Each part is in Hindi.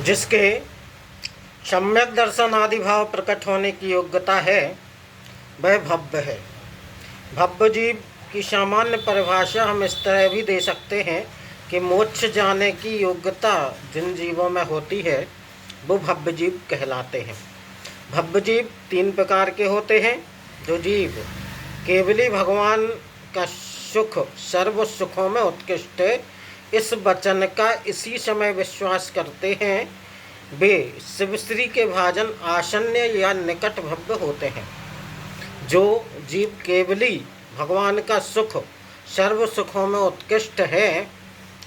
जिसके सम्यक दर्शन आदि भाव प्रकट होने की योग्यता है, वह भव्य है। भव्य जीव की सामान्य परिभाषा हम इस तरह भी दे सकते हैं कि मोक्ष जाने की योग्यता जिन जीवों में होती है वो भव्य जीव कहलाते हैं। भव्य जीव तीन प्रकार के होते हैं। जो जीव केवली भगवान का सुख सर्व सुखों में उत्कृष्ट है, इस वचन का इसी समय विश्वास करते हैं, वे शिवश्री के भाजन आसन्न या निकट भव्य होते हैं। जो जीव केवली भगवान का सुख सर्व सुखों में उत्कृष्ट है,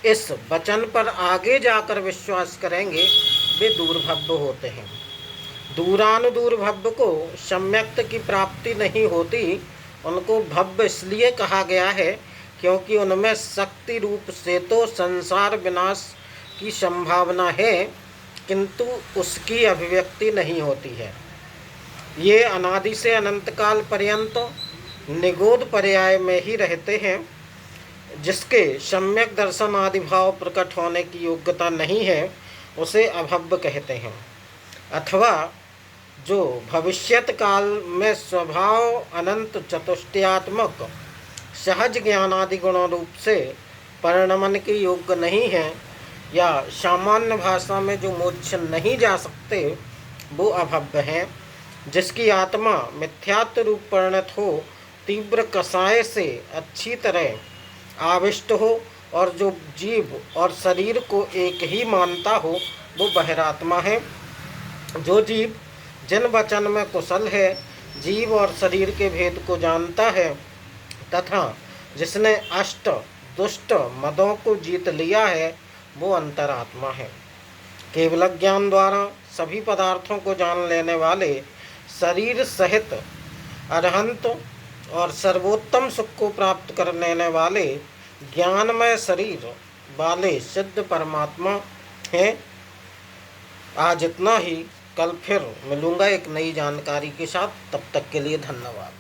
इस वचन पर आगे जाकर विश्वास करेंगे, वे दूरभव्य होते हैं। दूरानुदूर भव्य को सम्यक्त की प्राप्ति नहीं होती। उनको भव्य इसलिए कहा गया है क्योंकि उनमें शक्ति रूप से तो संसार विनाश की संभावना है, किंतु उसकी अभिव्यक्ति नहीं होती है। ये अनादि से अनंत काल पर्यंत निगोद पर्याय में ही रहते हैं। जिसके सम्यक दर्शन आदि भाव प्रकट होने की योग्यता नहीं है, उसे अभव्य कहते हैं। अथवा जो भविष्यत काल में स्वभाव अनंत चतुष्टयात्मक सहज ज्ञानादि गुणों रूप से परिणमन के योग्य नहीं है, या सामान्य भाषा में जो मोक्ष नहीं जा सकते, वो अभव्य हैं। जिसकी आत्मा मिथ्यात्व रूप परिणत हो, तीव्र कषाय से अच्छी तरह आविष्ट हो, और जो जीव और शरीर को एक ही मानता हो, वो बहिरात्मा है। जो जीव जिन वचन में कुशल है, जीव और शरीर के भेद को जानता है, तथा जिसने अष्ट दुष्ट मदों को जीत लिया है, वो अंतरात्मा है। केवल ज्ञान द्वारा सभी पदार्थों को जान लेने वाले, शरीर सहित अरहंत और सर्वोत्तम सुख को प्राप्त कर लेने वाले ज्ञानमय शरीर वाले सिद्ध परमात्मा हैं। आज इतना ही। कल फिर मिलूँगा एक नई जानकारी के साथ। तब तक के लिए धन्यवाद।